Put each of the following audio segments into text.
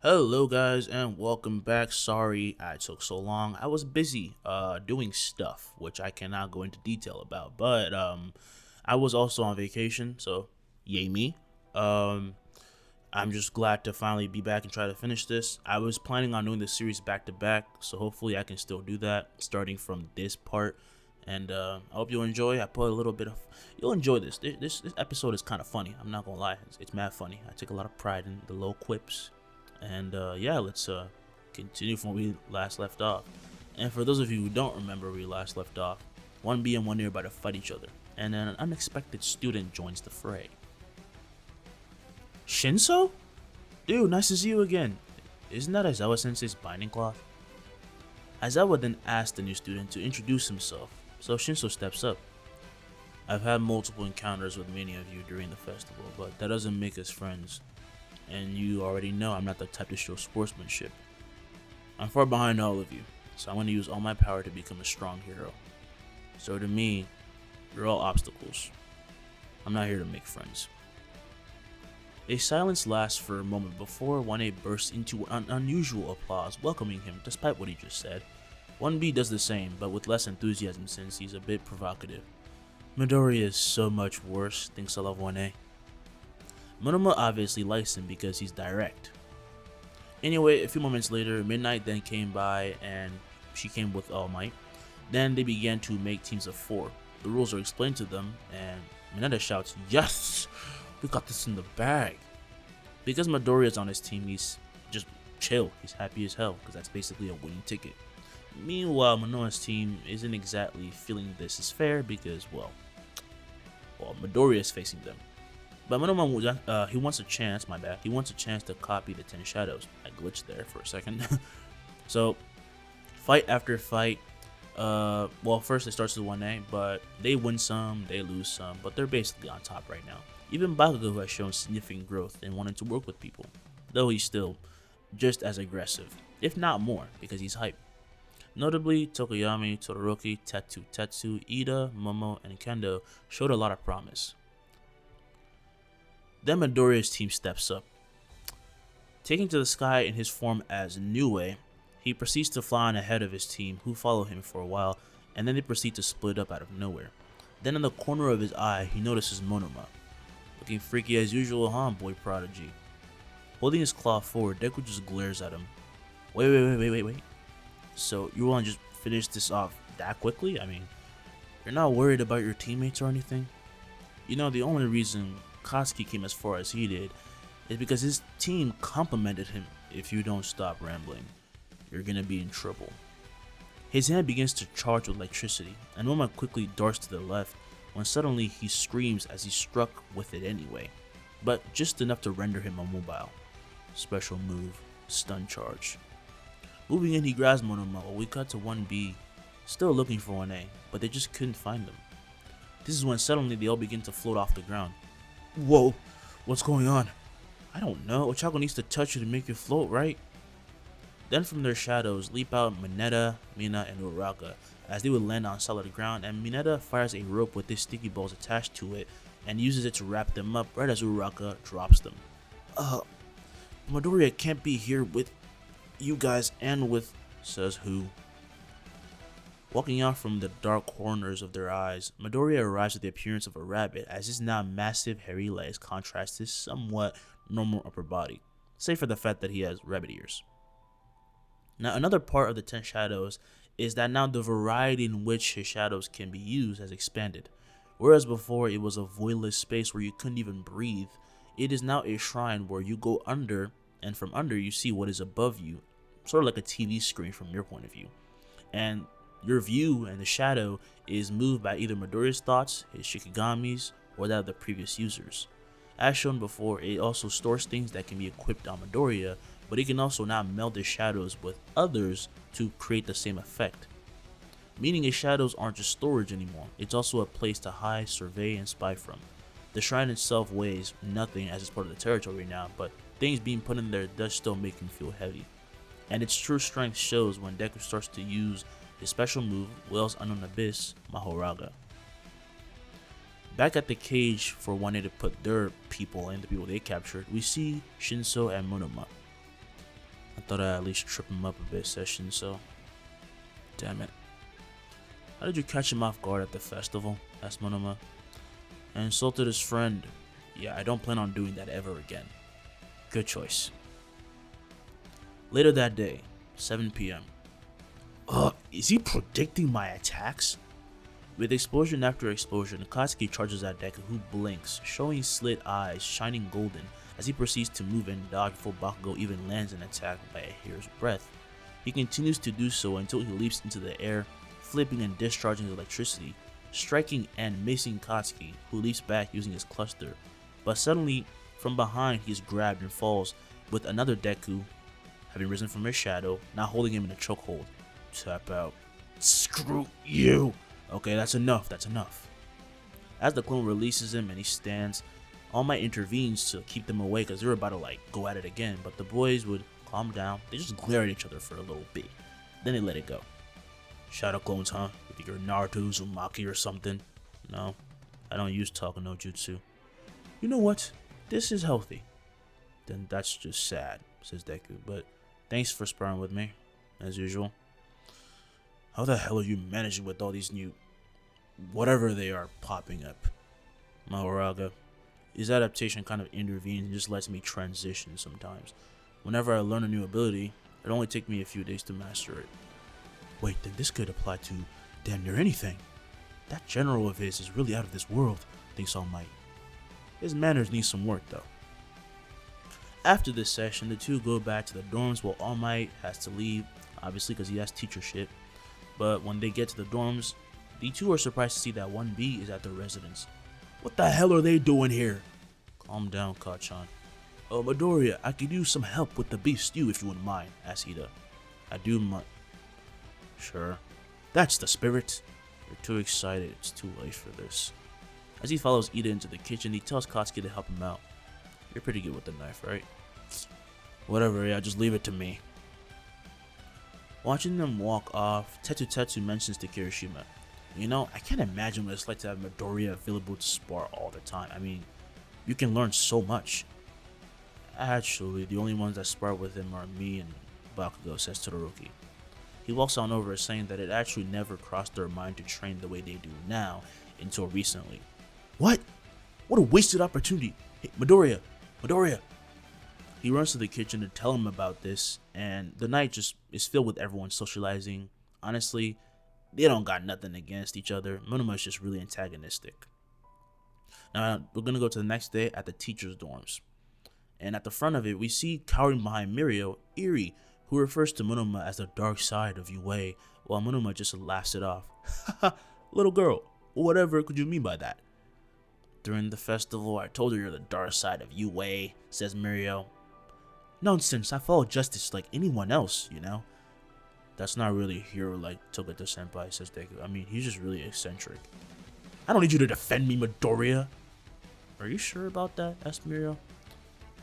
Hello guys and welcome back. Sorry I took so long. I was busy doing stuff which I cannot go into detail about. But I was also on vacation, so yay me. Um I'm just glad to finally be back and try to finish this. I was planning on doing the series back to back, so hopefully I can still do that starting from this part. And I hope you'll enjoy. I put a little bit of you'll enjoy this. This episode is kind of funny. I'm not gonna lie, it's mad funny. I take a lot of pride in the low quips, and yeah, let's continue from where we last left off. And for those of you who don't remember where we last left off, 1B and 1A are about to fight each other, and then an unexpected student joins the fray. Shinso? Dude, nice to see you again. Isn't that Aizawa Sensei's binding cloth? Aizawa then asks the new student to introduce himself, so Shinso steps up. I've had multiple encounters with many of you during the festival, but that doesn't make us friends. And you already know I'm not the type to show sportsmanship. I'm far behind all of you, so I'm going to use all my power to become a strong hero. So to me, you're all obstacles. I'm not here to make friends. A silence lasts for a moment before 1A bursts into an unusual applause, welcoming him despite what he just said. 1B does the same, but with less enthusiasm since he's a bit provocative. Midoriya is so much worse, thinks all of 1A. Monoma obviously likes him because he's direct. Anyway, a few moments later, Midnight then came by and she came with All Might. Then they began to make teams of 4. The rules are explained to them, and Mineta shouts, "Yes! We got this in the bag!" Because Midoriya is on his team, he's just chill. He's happy as hell, because that's basically a winning ticket. Meanwhile, Manoa's team isn't exactly feeling this is fair because, well, Midoriya is facing them. But Monoma, he wants a chance, my bad. He wants a chance to copy the 10 Shadows. I glitched there for a second. So, fight after fight. Well, first it starts with 1A, but they win some, they lose some, but they're basically on top right now. Even Bakugo, who has shown significant growth in wanting to work with people, though he's still just as aggressive, if not more, because he's hype. Notably, Tokoyami, Todoroki, Tetsu, Ida, Momo, and Kendo showed a lot of promise. Then Midoriya's team steps up. Taking to the sky in his form as Nue, he proceeds to fly on ahead of his team, who follow him for a while, and then they proceed to split up out of nowhere. Then in the corner of his eye, he notices Monoma. Looking freaky as usual, huh, boy prodigy? Holding his claw forward, Deku just glares at him. Wait. So you want to just finish this off that quickly? I mean, you're not worried about your teammates or anything? You know, the only reason Katsuki came as far as he did is because his team complimented him. If you don't stop rambling, you're gonna be in trouble. His hand begins to charge with electricity, and Moma quickly darts to the left when suddenly he screams as he's struck with it anyway, but just enough to render him immobile. Special move, stun charge. Moving in, he grabs Monoma while we cut to 1B, still looking for 1A, but they just couldn't find them. This is when suddenly they all begin to float off the ground. Whoa, what's going on? I don't know, Ochako needs to touch you to make you float, right? Then from their shadows leap out Mineta, Mina, and Uraraka as they would land on solid ground, and Mineta fires a rope with his sticky balls attached to it and uses it to wrap them up right as Uraraka drops them. Midoriya can't be here with you guys and with, says who. Walking out from the dark corners of their eyes, Midoriya arrives with the appearance of a rabbit as his now massive hairy legs contrast his somewhat normal upper body, save for the fact that he has rabbit ears. Now another part of the 10 Shadows is that now the variety in which his shadows can be used has expanded. Whereas before it was a voidless space where you couldn't even breathe, it is now a shrine where you go under, and from under you see what is above you, sort of like a TV screen from your point of view. And your view and the shadow is moved by either Midoriya's thoughts, his Shikigami's, or that of the previous users. As shown before, it also stores things that can be equipped on Midoriya, but it can also now meld the shadows with others to create the same effect. Meaning his shadows aren't just storage anymore, it's also a place to hide, survey, and spy from. The shrine itself weighs nothing as it's part of the territory now, but things being put in there does still make him feel heavy. And its true strength shows when Deku starts to use his special move, Whale's Unknown Abyss, Mahoraga. Back at the cage for 1A to put their people in, the people they captured, we see Shinso and Monoma. I thought I'd at least trip him up a bit, says Shinso. Damn it. How did you catch him off guard at the festival? Asked Monoma. I insulted his friend. Yeah, I don't plan on doing that ever again. Good choice. Later that day, 7 p.m. Is he predicting my attacks? With explosion after explosion, Katsuki charges at Deku, who blinks, showing slit eyes shining golden as he proceeds to move and dodge before Bakugo even lands an attack by a hair's breadth. He continues to do so until he leaps into the air, flipping and discharging electricity, striking and missing Katsuki, who leaps back using his cluster. But suddenly, from behind, he is grabbed and falls, with another Deku, having risen from his shadow, now holding him in a chokehold. Tap out. Screw you! Okay, that's enough, that's enough. As the clone releases him and he stands, All Might intervenes to keep them away because they're about to go at it again, but the boys would calm down. They just glare at each other for a little bit, then they let it go. Shadow clones, huh? You think you're Naruto Uzumaki or something? No, I don't use Talk no Jutsu. You know what? This is healthy. Then that's just sad, says Deku, but thanks for sparring with me, as usual. How the hell are you managing with all these new, whatever they are, popping up? Mahoraga. His adaptation kind of intervenes and just lets me transition sometimes. Whenever I learn a new ability, it only takes me a few days to master it. Wait, then this could apply to damn near anything. That general of his is really out of this world, thinks All Might. His manners need some work though. After this session, the two go back to the dorms while All Might has to leave, obviously because he has teacher shit. But when they get to the dorms, the two are surprised to see that 1B is at their residence. What the hell are they doing here? Calm down, Kachan. Oh, Midoriya, I could use some help with the beef stew if you wouldn't mind, asked Ida. I do Sure. That's the spirit. You're too excited, it's too late for this. As he follows Ida into the kitchen, he tells Katsuki to help him out. You're pretty good with the knife, right? Whatever, yeah, just leave it to me. Watching them walk off, Tetsu mentions to Kirishima, you know, I can't imagine what it's like to have Midoriya available to spar all the time. I mean, you can learn so much. Actually, the only ones that spar with him are me and Bakugo, says Todoroki. He walks on over, saying that it actually never crossed their mind to train the way they do now until recently. What? What a wasted opportunity. Hey, Midoriya! He runs to the kitchen to tell him about this, and the night just is filled with everyone socializing. Honestly, they don't got nothing against each other. Monoma is just really antagonistic. Now, we're going to go to the next day at the teacher's dorms. And at the front of it, we see cowering behind Mirio, Eri, who refers to Monoma as the dark side of Yue, while Monoma just laughs it off. Haha, little girl, whatever could you mean by that? During the festival, I told her you're the dark side of Yue, says Mirio. Nonsense, I follow justice like anyone else, you know? That's not really a hero like Togata Senpai, says Deku. I mean, he's just really eccentric. I don't need you to defend me, Midoriya. Are you sure about that? Asked Mirio.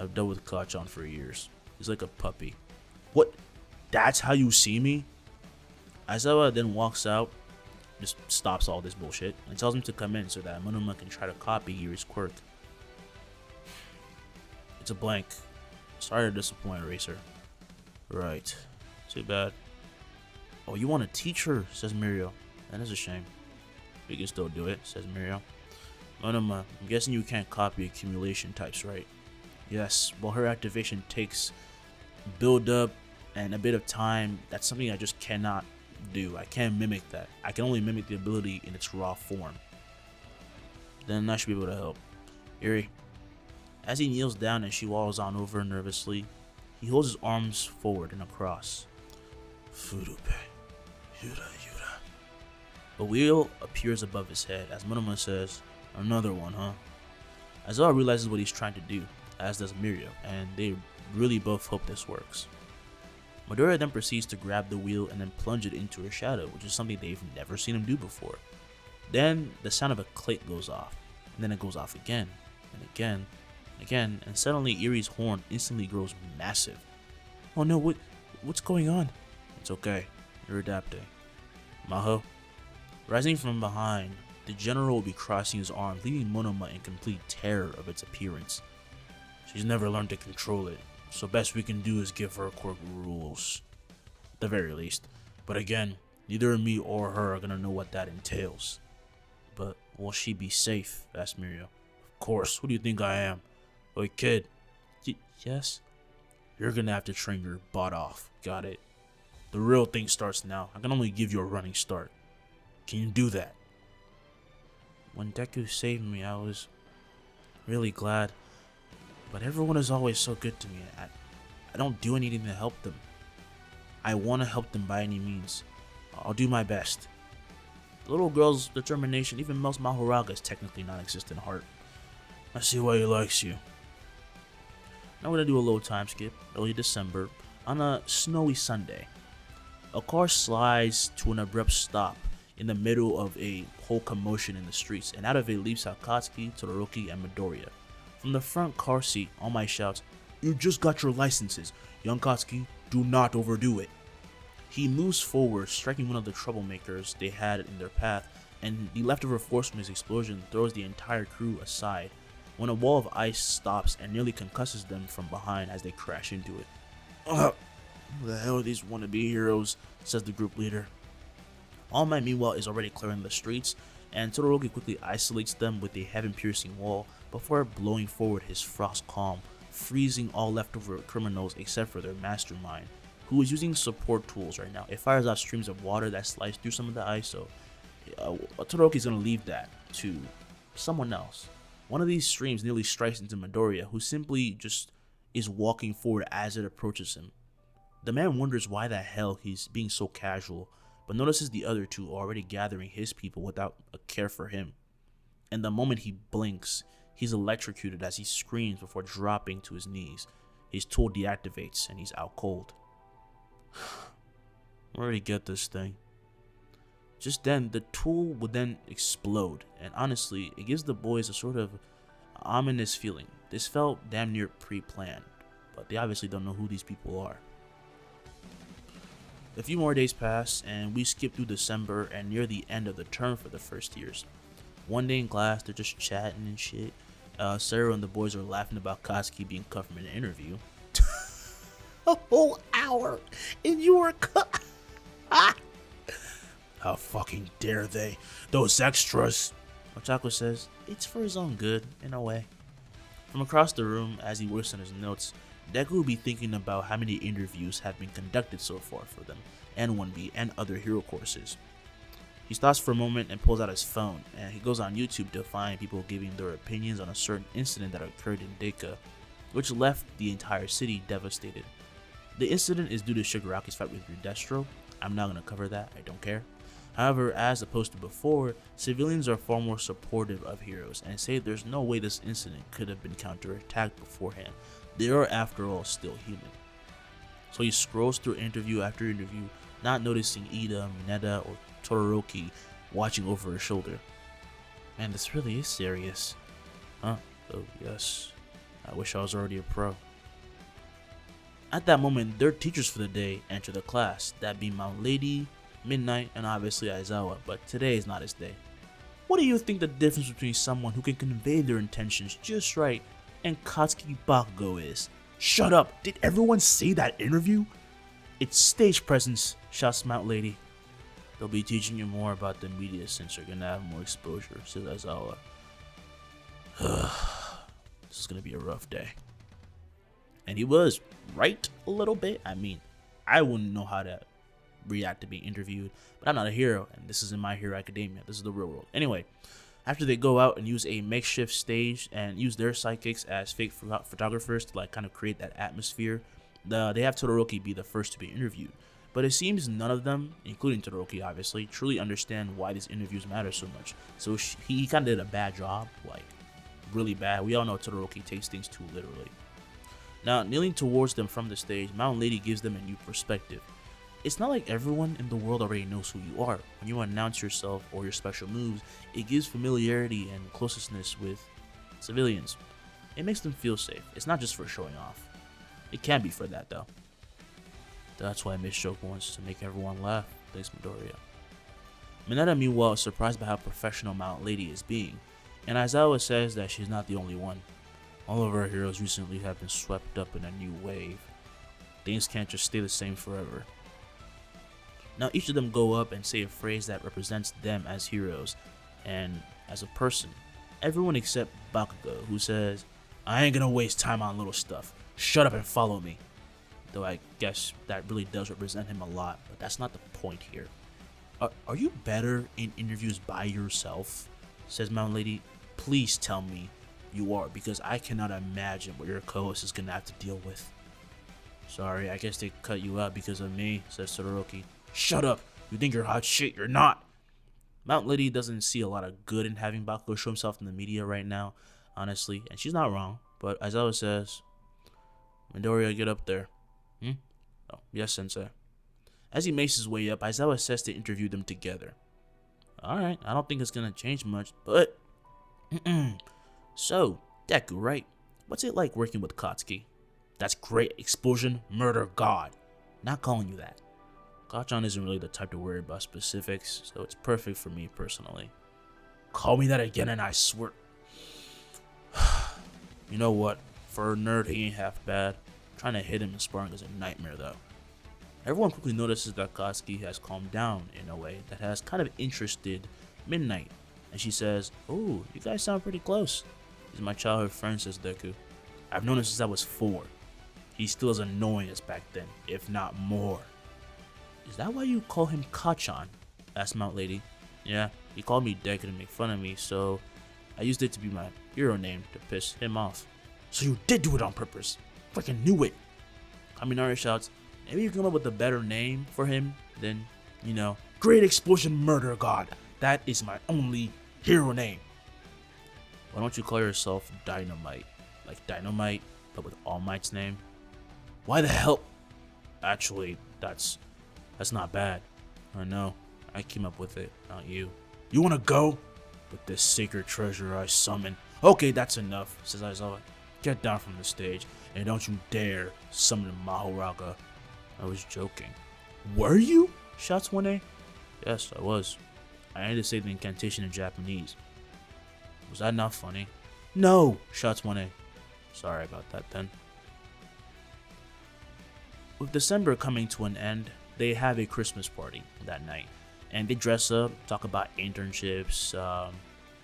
I've dealt with Kachan for years. He's like a puppy. What? That's how you see me? Aizawa then walks out, just stops all this bullshit, and tells him to come in so that Monoma can try to copy Yuri's quirk. It's a blank. Sorry to disappoint, Racer. Right. Too bad. Oh, you want to teach her, says Mirio. That is a shame. We can still do it, says Mirio. Monoma, I'm guessing you can't copy accumulation types, right? Yes, well her activation takes build up and a bit of time. That's something I just cannot do. I can't mimic that. I can only mimic the ability in its raw form. Then I should be able to help. Eri. As he kneels down and she waddles on over nervously, he holds his arms forward and across. Furupe. Yura. A wheel appears above his head as Monoma says, another one, huh? Aizawa realizes what he's trying to do, as does Mirio, and they really both hope this works. Midoriya then proceeds to grab the wheel and then plunge it into her shadow, which is something they've never seen him do before. Then the sound of a click goes off, and then it goes off again, and again, and again, and suddenly Eri's horn instantly grows massive. Oh no, what's going on? It's okay, you're adapting. Maho. Rising from behind, the general will be crossing his arm, leaving Monoma in complete terror of its appearance. She's never learned to control it. So best we can do is give her quirk rules, at the very least. But again, neither me or her are gonna know what that entails. But will she be safe? Asked Mirio. Of course, who do you think I am? Oi kid. Yes? You're gonna have to train your butt off, got it? The real thing starts now. I can only give you a running start. Can you do that? When Deku saved me, I was really glad. But everyone is always so good to me. I don't do anything to help them. I want to help them by any means. I'll do my best. The little girl's determination even melts Mahoraga's technically non-existent heart. I see why he likes you. Now we're going to do a little time skip, early December, on a snowy Sunday. A car slides to an abrupt stop in the middle of a whole commotion in the streets, and out of it leaps Akatsuki, Todoroki, and Midoriya. From the front car seat, All Might shouts, "You just got your licenses. Young Katsuki, do not overdo it." He moves forward, striking one of the troublemakers they had in their path, and the leftover force from his explosion throws the entire crew aside, when a wall of ice stops and nearly concusses them from behind as they crash into it. Who the hell are these wannabe heroes? Says the group leader. All Might meanwhile is already clearing the streets, and Todoroki quickly isolates them with a heaven-piercing wall before blowing forward his frost calm, freezing all leftover criminals except for their mastermind, who is using support tools right now. It fires out streams of water that slice through some of the ice, so Todoroki's gonna leave that to someone else. One of these streams nearly strikes into Midoriya, who simply just is walking forward as it approaches him. The man wonders why the hell he's being so casual, but notices the other two are already gathering his people without a care for him. And the moment he blinks, he's electrocuted as he screams before dropping to his knees. His tool deactivates and he's out cold. I already get this thing. Just then, the tool would then explode, and honestly, it gives the boys a sort of ominous feeling. This felt damn near pre-planned, but they obviously don't know who these people are. A few more days pass, and we skip through December and near the end of the term for the first years. One day in class, they're just chatting and shit. Sarah and the boys are laughing about Katsuki being cut from an interview. A whole hour, and you were cut. How fucking dare they? Those extras. Ochako says, it's for his own good, in a way. From across the room, as he works on his notes, Deku will be thinking about how many interviews have been conducted so far for them, N1B, and other hero courses. He stops for a moment and pulls out his phone, and he goes on YouTube to find people giving their opinions on a certain incident that occurred in Deku, which left the entire city devastated. The incident is due to Shigaraki's fight with Destro. I'm not going to cover that, I don't care. However, as opposed to before, civilians are far more supportive of heroes and say there's no way this incident could have been counterattacked beforehand. They are, after all, still human. So he scrolls through interview after interview, not noticing Ida, Mineta, or Todoroki watching over his shoulder. Man, this really is serious. Huh? Oh, yes. I wish I was already a pro. At that moment, their teachers for the day enter the class, that being Mount Lady, Midnight, and obviously Aizawa, but today is not his day. What do you think the difference between someone who can convey their intentions just right and Katsuki Bakugo is? Shut up! Did everyone see that interview? It's stage presence, shouts Mount Lady. They'll be teaching you more about the media since you're gonna have more exposure, says Aizawa. This is gonna be a rough day. And he was right a little bit. I mean, I wouldn't know how to react to being interviewed, but I'm not a hero, and this isn't My Hero Academia. This is the real world. Anyway, after they go out and use a makeshift stage and use their sidekicks as fake photographers to like kind of create that atmosphere, they have Todoroki be the first to be interviewed. But it seems none of them, including Todoroki obviously, truly understand why these interviews matter so much. So he kind of did a bad job, like really bad. We all know Todoroki takes things too literally. Now, kneeling towards them from the stage, Mountain Lady gives them a new perspective. It's not like everyone in the world already knows who you are. When you announce yourself or your special moves, it gives familiarity and closeness with civilians. It makes them feel safe. It's not just for showing off. It can be for that though. That's why Miss Joke wants to make everyone laugh, thanks Midoriya. Mineta meanwhile is surprised by how professional Mountain Lady is being, and Aizawa says that she's not the only one. All of our heroes recently have been swept up in a new wave. Things can't just stay the same forever. Now each of them go up and say a phrase that represents them as heroes and as a person. Everyone except Bakugo, who says, "I ain't gonna waste time on little stuff. Shut up and follow me." Though I guess that really does represent him a lot, but that's not the point here. Are you better in interviews by yourself? Says Mountain Lady. Please tell me you are, because I cannot imagine what your co-host is gonna have to deal with. Sorry, I guess they cut you out because of me, says Todoroki. Shut up! You think you're hot shit, you're not! Mountain Lady doesn't see a lot of good in having Bakugo show himself in the media right now, honestly, and she's not wrong, but Aizawa says, "Midoriya, get up there." Oh, yes, sensei. As he makes his way up, Aizawa says to interview them together. Alright, I don't think it's gonna change much, but... So, Deku, right? What's it like working with Katsuki? That's great. Explosion, murder, god. Not calling you that. Kachan isn't really the type to worry about specifics, so it's perfect for me personally. Call me that again and I swear... You know what? For a nerd, he ain't half bad. Trying to hit him in sparring is a nightmare though. Everyone quickly notices that Katsuki has calmed down in a way that has kind of interested Midnight, and she says, "Oh, you guys sound pretty close." "He's my childhood friend," says Deku. "I've known him since I was 4. He's still as annoying as back then, if not more." "Is that why you call him Kachan?" asked Mount Lady. "Yeah, he called me Deku to make fun of me, so I used it to be my hero name to piss him off." "So you did do it on purpose? Freaking knew it!" Kaminari shouts, "Maybe you come up with a better name for him than, Great Explosion Murder God. That is my only hero name." "Why don't you call yourself Dynamite? Like Dynamite, but with All Might's name?" "Why the hell?" "Actually, that's not bad. I know. I came up with it, not you." "You wanna go?" "With this sacred treasure I summon." "Okay, that's enough," says Aizawa. "Get down from the stage, and don't you dare summon Mahoraga." "I was joking." "Were you?" shouts 1A. "Yes, I was. I need to say the incantation in Japanese." "Was that not funny?" "No," shouts 1A. "Sorry about that then." With December coming to an end, they have a Christmas party that night, and they dress up, talk about internships.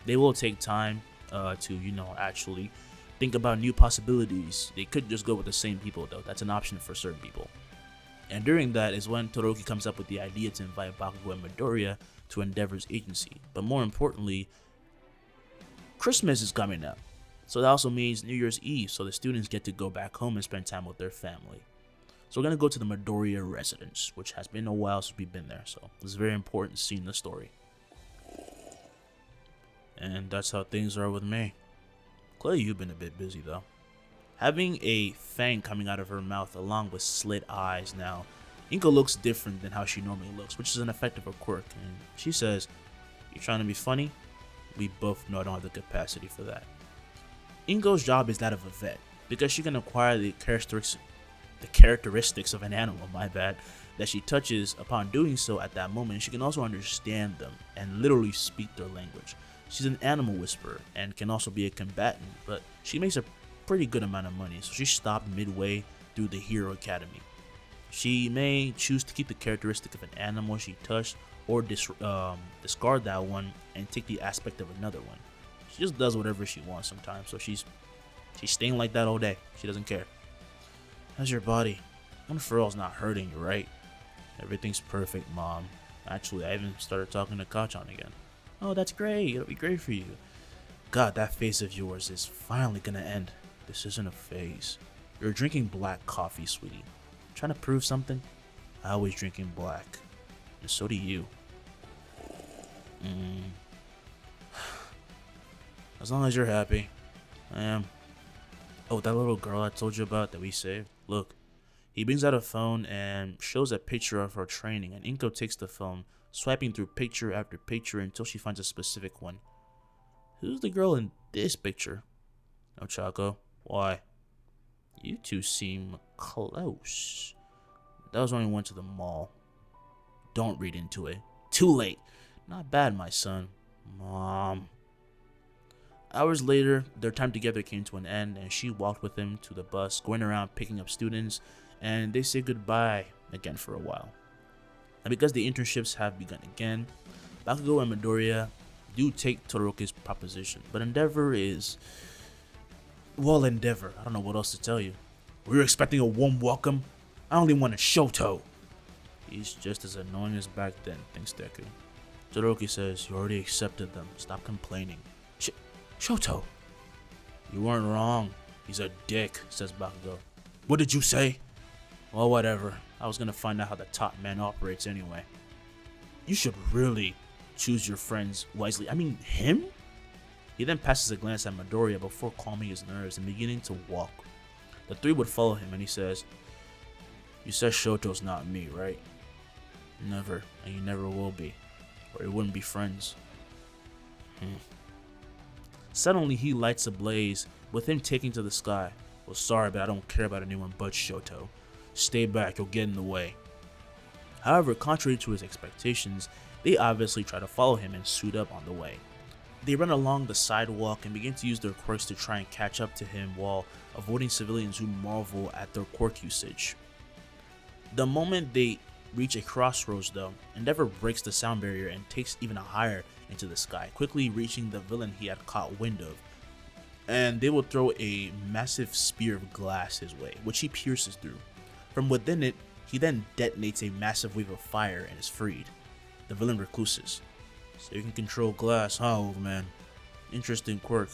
They will take time to actually think about new possibilities. They could just go with the same people though. That's an option for certain people. And during that is when Todoroki comes up with the idea to invite Bakugo and Midoriya to Endeavor's agency. But more importantly, Christmas is coming up. So that also means New Year's Eve, so the students get to go back home and spend time with their family. So we're going to go to the Midoriya residence, which has been a while since we've been there. So it's a very important scene in the story. And that's how things are with me. Clearly you've been a bit busy though. Having a fang coming out of her mouth along with slit eyes now, Inko looks different than how she normally looks, which is an effect of her quirk, and she says, "You trying to be funny?" We both know I don't have the capacity for that. Inko's job is that of a vet, because she can acquire the characteristics of an animal, that she touches. Upon doing so at that moment, she can also understand them and literally speak their language. She's an animal whisperer and can also be a combatant, but she makes a pretty good amount of money, so she stopped midway through the Hero Academy. She may choose to keep the characteristic of an animal she touched, or discard that one and take the aspect of another one. She just does whatever she wants sometimes, so she's staying like that all day. She doesn't care. "How's your body? Unfurl's not hurting you, right?" "Everything's perfect, Mom. Actually, I even started talking to Kachan again." "Oh, that's great. It'll be great for you." "God, that phase of yours is finally gonna end." "This isn't a phase. You're drinking black coffee, sweetie. Trying to prove something?" "I always drink in black. And so do you." As long as you're happy. I am. Oh, that little girl I told you about that we saved? Look. He brings out a phone and shows a picture of her training, and Inko takes the phone, swiping through picture after picture until she finds a specific one. "Who's the girl in this picture?" "No, Chaco. Why?" "You two seem close." "That was when we went to the mall." "Don't read into it. Too late." "Not bad, my son." "Mom." Hours later, their time together came to an end, and she walked with him to the bus, going around picking up students, and they say goodbye again for a while. And because the internships have begun again, Bakugo and Midoriya do take Todoroki's proposition, but Endeavor is... well, Endeavor, I don't know what else to tell you. We were expecting a warm welcome. I only wanted Shoto. He's just as annoying as back then, thinks Deku. Todoroki says, you already accepted them. Stop complaining. Shoto! You weren't wrong. He's a dick, says Bakugo. What did you say? Well, whatever. I was gonna find out how the top man operates anyway. You should really choose your friends wisely. I mean, him? He then passes a glance at Midoriya before calming his nerves and beginning to walk. The three would follow him, and he says, you said Shoto's not me, right? Never, and you never will be, or you wouldn't be friends. Suddenly, he lights a blaze, with him taking to the sky. Well, sorry, but I don't care about anyone but Shoto. Stay back, you'll get in the way. However, contrary to his expectations, they obviously try to follow him and suit up on the way. They run along the sidewalk and begin to use their quirks to try and catch up to him while avoiding civilians who marvel at their quirk usage. The moment they reach a crossroads though, Endeavor breaks the sound barrier and takes even higher into the sky, quickly reaching the villain he had caught wind of. And they will throw a massive spear of glass his way, which he pierces through. From within it, he then detonates a massive wave of fire and is freed. The villain recluses. So you can control glass, huh, old man? Interesting quirk.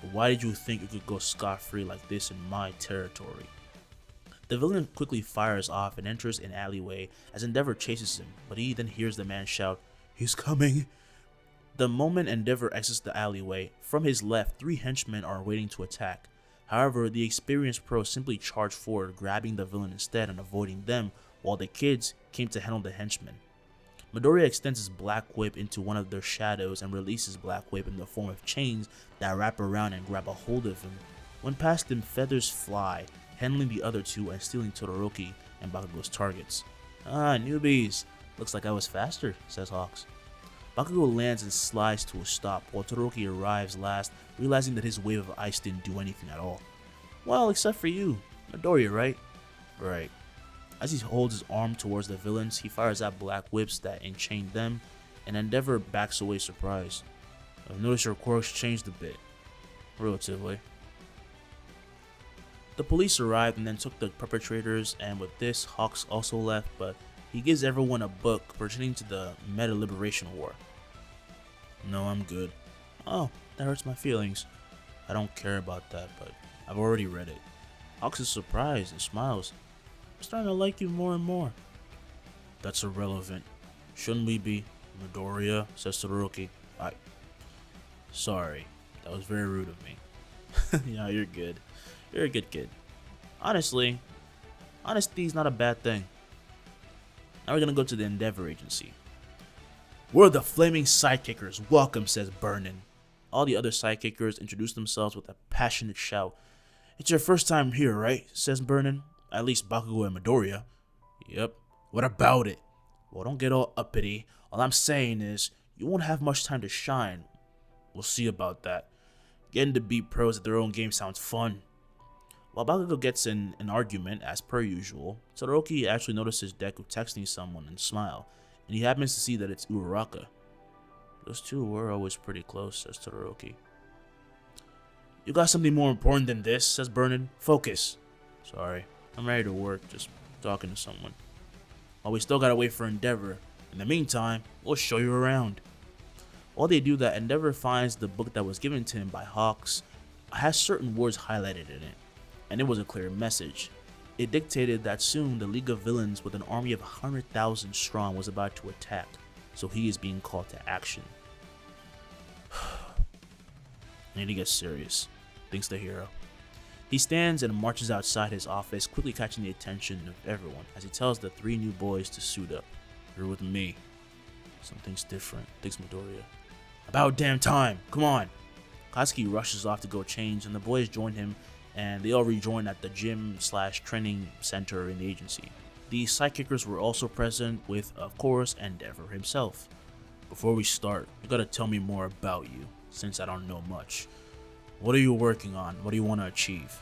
But why did you think you could go scot-free like this in my territory? The villain quickly fires off and enters an alleyway as Endeavor chases him, but he then hears the man shout, "He's coming!" The moment Endeavor exits the alleyway, from his left, 3 henchmen are waiting to attack. However, the experienced pro simply charged forward, grabbing the villain instead and avoiding them, while the kids came to handle the henchmen. Midoriya extends his black whip into one of their shadows and releases Black Whip in the form of chains that wrap around and grab a hold of him. When past him, feathers fly, handling the other 2 and stealing Todoroki and Bakugo's targets. Ah, newbies. Looks like I was faster, says Hawks. Bakugo lands and slides to a stop, while Todoroki arrives last, realizing that his wave of ice didn't do anything at all. Well, except for you. Midoriya, right? Right. As he holds his arm towards the villains, he fires out black whips that enchain them, and Endeavor backs away surprised. I've noticed your quirks changed a bit. Relatively. The police arrived and then took the perpetrators, and with this, Hawks also left, but he gives everyone a book pertaining to the Meta Liberation War. No, I'm good. Oh, that hurts my feelings. I don't care about that, but I've already read it. Hawks is surprised and smiles. I'm starting to like you more and more. That's irrelevant. Shouldn't we be? Midoriya, says Todoroki. Sorry, that was very rude of me. Yeah, you're good. You're a good kid. Honestly, honesty's not a bad thing. Now we're gonna go to the Endeavor Agency. We're the Flaming Sidekickers. Welcome, says Burnin. All the other Sidekickers introduce themselves with a passionate shout. It's your first time here, right? Says Burnin. At least Bakugo and Midoriya. Yep. What about it? Well, don't get all uppity. All I'm saying is, you won't have much time to shine. We'll see about that. Getting to beat pros at their own game sounds fun. While Bakugo gets in an argument, as per usual, Todoroki actually notices Deku texting someone and smile, and he happens to see that it's Uraraka. Those two were always pretty close, says Todoroki. You got something more important than this, says Burnin. Focus. Sorry, I'm ready to work, just talking to someone. While we still gotta wait for Endeavor, in the meantime, we'll show you around. While they do that, Endeavor finds the book that was given to him by Hawks has certain words highlighted in it, and it was a clear message. It dictated that soon the League of Villains with an army of 100,000 strong was about to attack, so he is being called to action. I need to get serious, thinks the hero. He stands and marches outside his office, quickly catching the attention of everyone as he tells the 3 new boys to suit up. You're with me. Something's different, thinks Midoriya. About damn time, come on. Katsuki rushes off to go change, and the boys join him, and they all rejoin at the gym/training center in the agency. The Sidekickers were also present with, of course, Endeavor himself. Before we start, you gotta tell me more about you, since I don't know much. What are you working on? What do you want to achieve?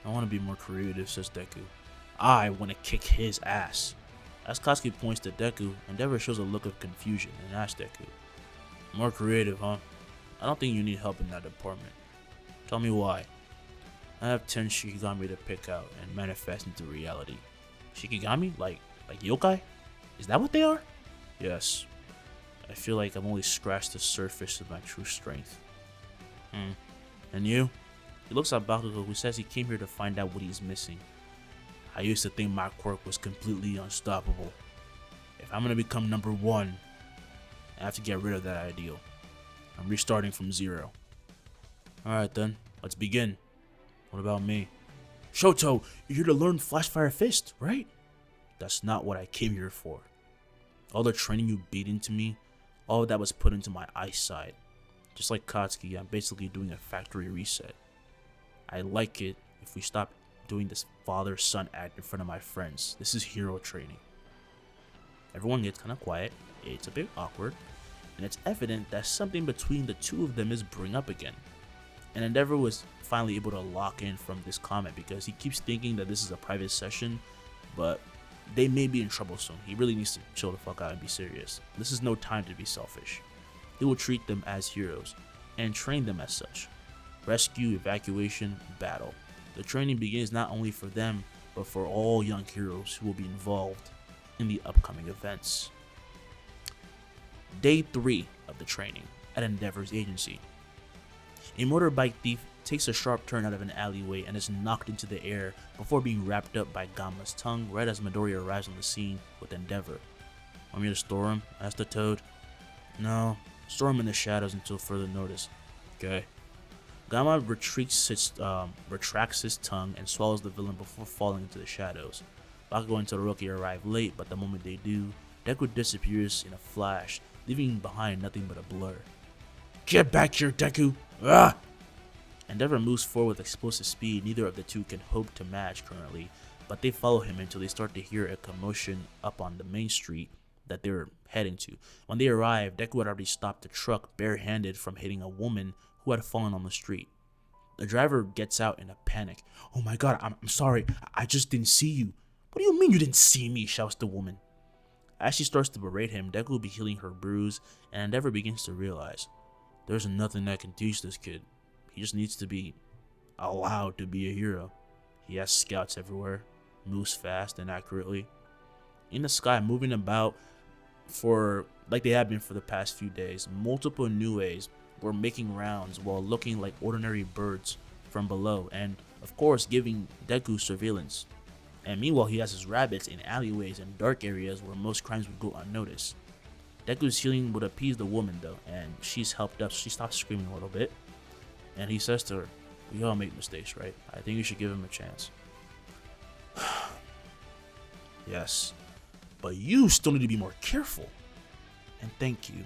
I want to be more creative, says Deku. I want to kick his ass. As Katsuki points to Deku, Endeavor shows a look of confusion and asks Deku, more creative, huh? I don't think you need help in that department. Tell me why. I have 10 Shikigami to pick out and manifest into reality. Shikigami? Like yokai? Is that what they are? Yes. I feel like I've only scratched the surface of my true strength. And you? He looks at Bakugo, who says he came here to find out what he's missing. I used to think my quirk was completely unstoppable. If I'm gonna become number 1, I have to get rid of that ideal. I'm restarting from 0. Alright then, let's begin. What about me? Shoto, you're here to learn Flash Fire Fist, right? That's not what I came here for. All the training you beat into me, all of that was put into my eyesight. Just like Katsuki, I'm basically doing a factory reset. I like it if we stop doing this father-son act in front of my friends. This is hero training. Everyone gets kind of quiet, it's a bit awkward, and it's evident that something between the two of them is brewing up again. And Endeavor was finally able to lock in from this comment because he keeps thinking that this is a private session, but they may be in trouble soon. He really needs to chill the fuck out and be serious. This is no time to be selfish. He will treat them as heroes and train them as such. Rescue, evacuation, battle. The training begins not only for them, but for all young heroes who will be involved in the upcoming events. Day 3 of the training at Endeavor's agency. A motorbike thief takes a sharp turn out of an alleyway and is knocked into the air before being wrapped up by Gamma's tongue right as Midoriya arrives on the scene with Endeavor. Want me to store him? Asked the Toad. No, store him in the shadows until further notice. Okay. Gamma retracts his tongue and swallows the villain before falling into the shadows. Bakugo and Todoroki arrive late, but the moment they do, Deku disappears in a flash, leaving behind nothing but a blur. Get back here, Deku! Ah! Endeavor moves forward with explosive speed. Neither of the two can hope to match currently, but they follow him until they start to hear a commotion up on the main street that they're heading to. When they arrive, Deku had already stopped the truck barehanded from hitting a woman who had fallen on the street. The driver gets out in a panic. Oh my god, I'm sorry, I just didn't see you. What do you mean you didn't see me? Shouts the woman. As she starts to berate him, Deku will be healing her bruise, and Endeavor begins to realize there's nothing that can teach this kid. He just needs to be allowed to be a hero. He has scouts everywhere, moves fast and accurately. In the sky, moving about for like they have been for the past few days, multiple Nues were making rounds while looking like ordinary birds from below, and of course giving Deku surveillance. And meanwhile, he has his rabbits in alleyways and dark areas where most crimes would go unnoticed. Deku's healing would appease the woman though, and she's helped up. She stops screaming a little bit, and he says to her, "We all make mistakes, right? I think you should give him a chance." Yes, but you still need to be more careful. And thank you.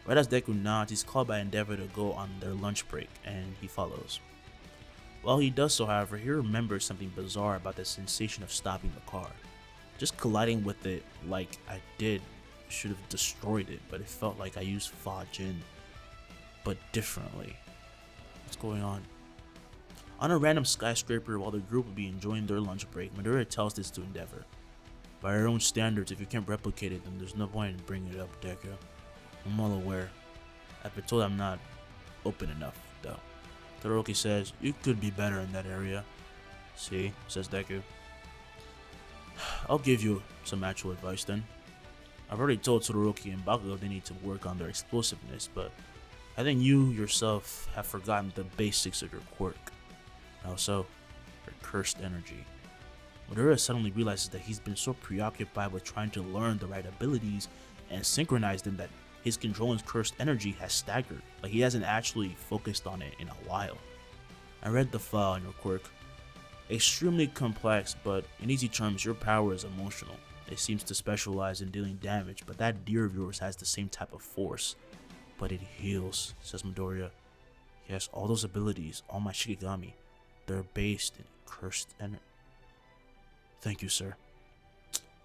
Right as Deku nods, he's called by Endeavor to go on their lunch break, and he follows. While he does so, however, he remembers something bizarre about the sensation of stopping the car. Just colliding with it like I did should have destroyed it, but it felt like I used Fa-Jin, but differently. What's going on? On a random skyscraper while the group would be enjoying their lunch break, Midoriya tells this to Endeavor. By our own standards, if you can't replicate it, then there's no point in bringing it up, Deku. I'm well aware. I've been told I'm not open enough, though. Todoroki says, you could be better in that area. See, says Deku. I'll give you some actual advice then. I've already told Todoroki and Bakugo they need to work on their explosiveness, but I think you yourself have forgotten the basics of your quirk. Also, your cursed energy. Midoriya suddenly realizes that he's been so preoccupied with trying to learn the right abilities and synchronize them that his controlling cursed energy has staggered. Like he hasn't actually focused on it in a while. I read the file on your quirk. Extremely complex, but in easy terms, your power is emotional. It seems to specialize in dealing damage, but that deer of yours has the same type of force. But it heals, says Midoriya. Yes, all those abilities, all my Shikigami, they're based in cursed energy. Thank you, sir.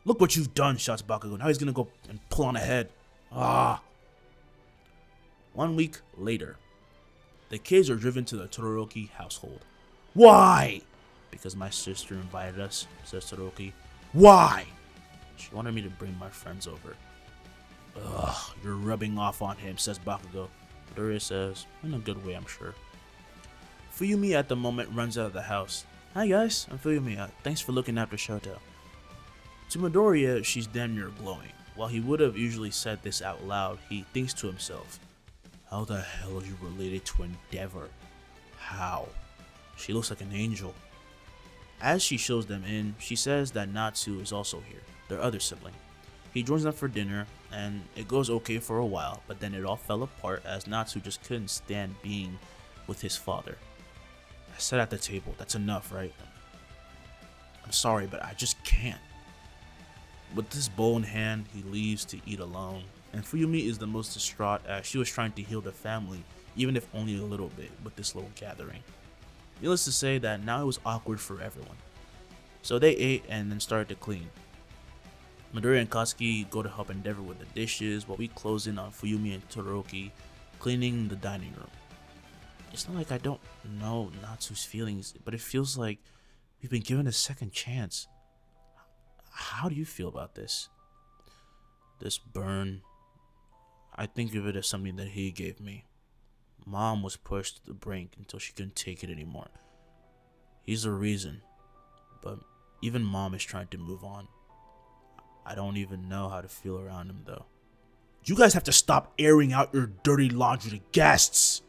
Look what you've done, shouts Bakugo. Now he's gonna go and pull on a head. Ah! 1 week later, the kids are driven to the Todoroki household. Why? Because my sister invited us, says Todoroki. Why? She wanted me to bring my friends over. Ugh, you're rubbing off on him, says Bakugo. Midoriya says, in a good way, I'm sure. Fuyumi at the moment runs out of the house. Hi guys, I'm Fuyumi. Thanks for looking after Shoto. To Midoriya, she's damn near glowing. While he would have usually said this out loud, he thinks to himself, how the hell are you related to Endeavor? How? She looks like an angel. As she shows them in, she says that Natsu is also here, their other sibling. He joins them for dinner, and it goes okay for a while, but then it all fell apart as Natsu just couldn't stand being with his father. I said at the table, that's enough, right? I'm sorry, but I just can't. With this bowl in hand, he leaves to eat alone, and Fuyumi is the most distraught as she was trying to heal the family, even if only a little bit, with this little gathering. Needless to say that now it was awkward for everyone. So they ate and then started to clean. Midoriya and Katsuki go to help Endeavor with the dishes while we close in on Fuyumi and Todoroki cleaning the dining room. It's not like I don't know Natsu's feelings, but it feels like we've been given a second chance. How do you feel about this? This burn, I think of it as something that he gave me. Mom was pushed to the brink until she couldn't take it anymore. He's the reason, but even Mom is trying to move on. I don't even know how to feel around him though. You guys have to stop airing out your dirty laundry to guests!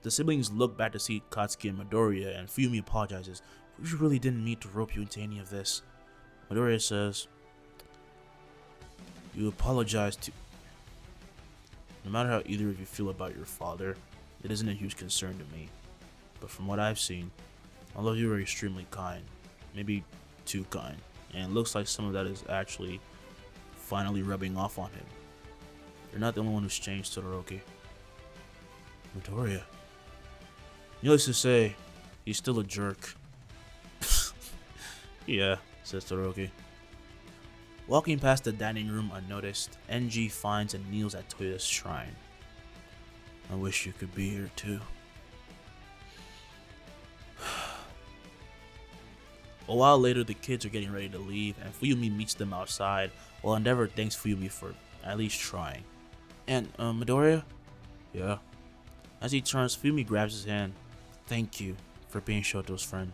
The siblings look back to see Katsuki and Midoriya, and Fuyumi apologizes. We really didn't mean to rope you into any of this. Midoriya says, you apologize to... No matter how either of you feel about your father, it isn't a huge concern to me. But from what I've seen, all of you are extremely kind. Maybe too kind. And it looks like some of that is actually finally rubbing off on him. You're not the only one who's changed, Todoroki. Midoriya. Needless to say, he's still a jerk. Yeah, says Todoroki. Walking past the dining room unnoticed, NG finds and kneels at Toya's shrine. I wish you could be here too. A while later, the kids are getting ready to leave, and Fuyumi meets them outside, while Endeavor thanks Fuyumi for at least trying. And, Midoriya? Yeah. As he turns, Fuyumi grabs his hand. Thank you for being Shoto's friend.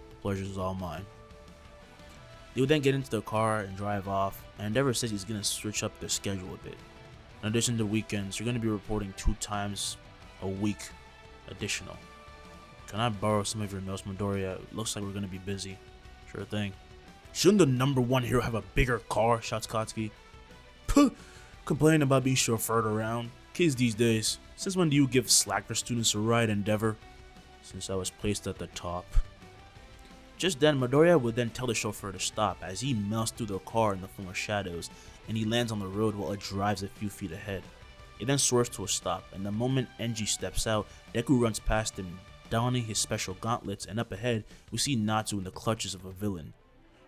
The pleasure is all mine. They would then get into the car and drive off, and Endeavor says he's going to switch up their schedule a bit. In addition to weekends, you're going to be reporting 2 times a week additional. Can I borrow some of your notes, Midoriya? It looks like we're going to be busy. Sure thing. Shouldn't the number 1 hero have a bigger car? Shouts Katsuki. Puh! Complaining about being chauffeured around. Kids these days. Since when do you give slacker students a ride, Endeavor? Since I was placed at the top. Just then, Midoriya would then tell the chauffeur to stop as he melts through the car in the form of shadows, and he lands on the road while it drives a few feet ahead. It then swerves to a stop, and the moment NG steps out, Deku runs past him, donning his special gauntlets, and up ahead, we see Natsu in the clutches of a villain.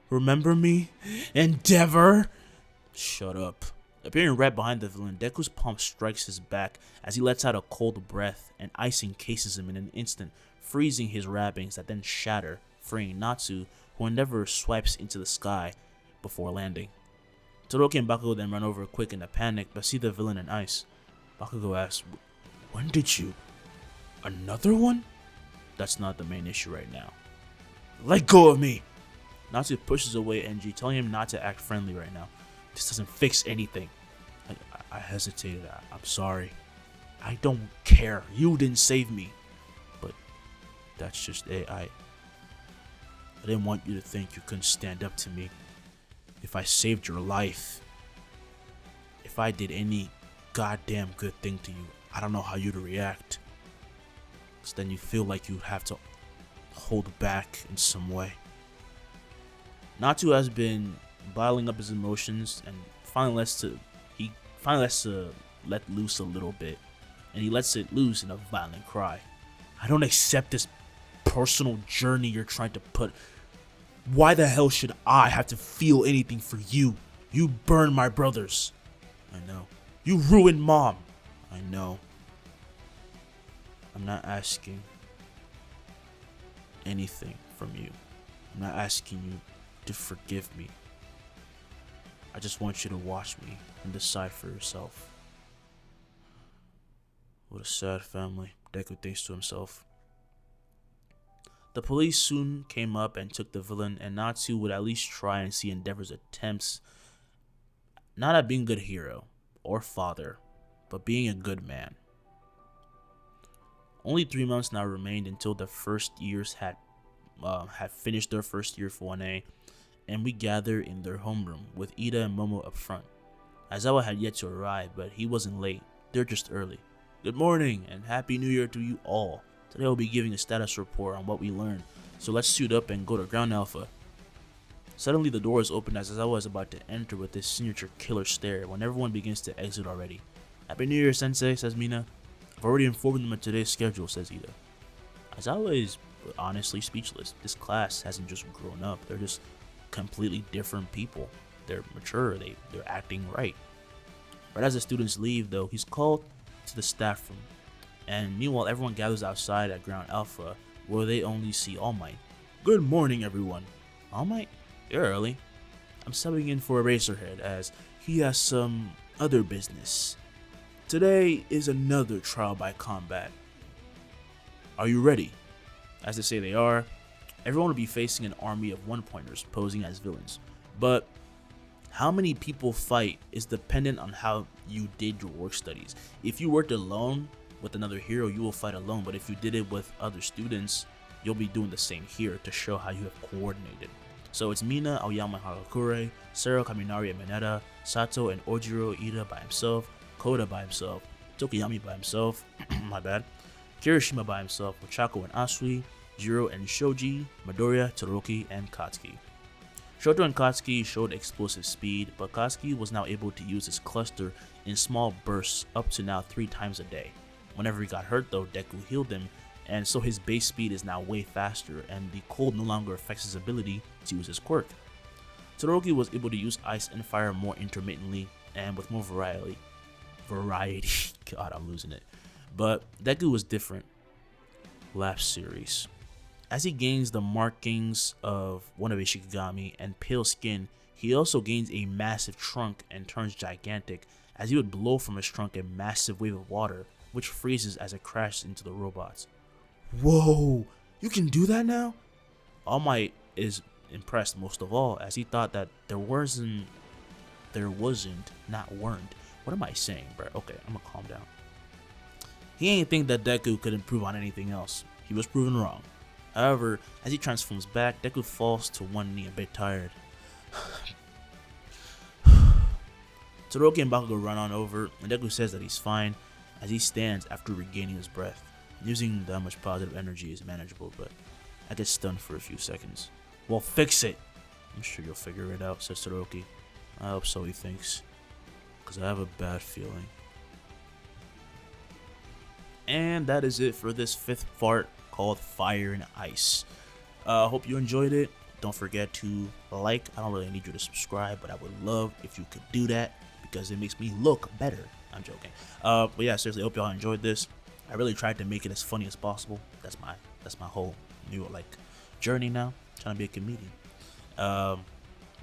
Remember me? Endeavor? Shut up. Appearing right behind the villain, Deku's palm strikes his back as he lets out a cold breath, and ice encases him in an instant, freezing his wrappings that then shatter, freeing Natsu, who Endeavor swipes into the sky before landing. Todoroki and Bakugo then run over quick in a panic but see the villain in ice. Bakugo asks, when did you? Another one? That's not the main issue right now. Let go of me! Natsu pushes away NG, telling him not to act friendly right now. This doesn't fix anything. I hesitated. I'm sorry. I don't care. You didn't save me. But that's just it. I didn't want you to think you couldn't stand up to me. If I saved your life, if I did any goddamn good thing to you, I don't know how you'd react. Because then you feel like you have to hold back in some way. Natsu has been bottling up his emotions and finally lets to let loose a little bit, and he lets it loose in a violent cry. I don't accept this personal journey you're trying to put. Why the hell should I have to feel anything for you? You burned my brothers. I know. You ruined Mom. I know. I'm not asking anything from you. I'm not asking you to forgive me. I just want you to watch me and decide for yourself. What a sad family, Deku thinks to himself. The police soon came up and took the villain, and Natsu would at least try and see Endeavor's attempts not at being a good hero or father, but being a good man. Only 3 months now remained until the first years had finished their first year for 1A, and we gather in their homeroom with Ida and Momo up front. Aizawa had yet to arrive, but he wasn't late. They're just early. Good morning and Happy New Year to you all. Today I'll be giving a status report on what we learned, so let's suit up and go to Ground Alpha. Suddenly the door is opened as Aizawa is about to enter with his signature killer stare when everyone begins to exit already. Happy New Year, Sensei, says Mina. I've already informed them of today's schedule, says Ida. Aizawa is honestly speechless. This class hasn't just grown up, they're just completely different people. They're mature, they're acting right. Right as the students leave though, he's called to the staff room, and meanwhile everyone gathers outside at Ground Alpha where they only see All Might. Good morning everyone. All Might? You're early. I'm subbing in for Eraserhead as he has some other business. Today is another trial by combat. Are you ready? As they say they are, everyone will be facing an army of one-pointers posing as villains. But how many people fight is dependent on how you did your work studies. If you worked alone with another hero, you will fight alone. But if you did it with other students, you'll be doing the same here to show how you have coordinated. So it's Mina, Aoyama Hagakure, Sero, Kaminari, and Mineta, Sato and Ojiro Ida by himself, Koda by himself, Tokuyami by himself, my bad, Kirishima by himself, Ochako and Asui, Jiro and Shoji, Midoriya, Todoroki, and Katsuki. Shoto and Katsuki showed explosive speed, but Katsuki was now able to use his cluster in small bursts up to now 3 times a day. Whenever he got hurt though, Deku healed him, and so his base speed is now way faster, and the cold no longer affects his ability to use his quirk. Todoroki was able to use ice and fire more intermittently and with more variety. God, I'm losing it. But Deku was different. Last series. As he gains the markings of one of his Shikigami and pale skin, he also gains a massive trunk and turns gigantic, as he would blow from his trunk a massive wave of water, which freezes as it crashes into the robots. Whoa, you can do that now? All Might is impressed most of all, as he thought that weren't. What am I saying, bro? Okay, I'm gonna calm down. He ain't think that Deku could improve on anything else. He was proven wrong. However, as he transforms back, Deku falls to one knee a bit tired. Todoroki and Bakugo run on over, and Deku says that he's fine as he stands after regaining his breath. Using that much positive energy is manageable, but I get stunned for a few seconds. Well, fix it! I'm sure you'll figure it out, says Todoroki. I hope so, he thinks, because I have a bad feeling. And that is it for this 5th part called Fire and Ice. Hope you enjoyed it. Don't forget to like. I don't really need you to subscribe, but I would love if you could do that because it makes me look better. I'm joking. But yeah, seriously, hope y'all enjoyed this. I really tried to make it as funny as possible. That's my whole new journey now. Trying to be a comedian.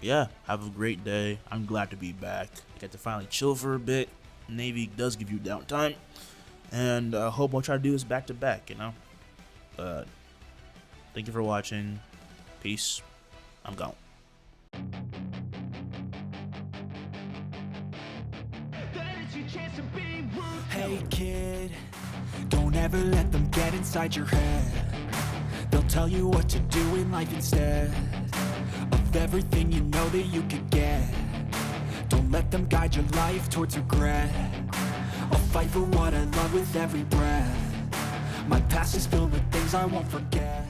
Yeah, have a great day. I'm glad to be back. I get to finally chill for a bit. Navy does give you downtime, and I hope I'll try to do this back to back. Thank you for watching. Peace. I'm gone. Hey kid, don't ever let them get inside your head. They'll tell you what to do in life instead of everything you know that you could get. Don't let them guide your life towards regret. I'll fight for what I love with every breath. My past is filled with things I won't forget.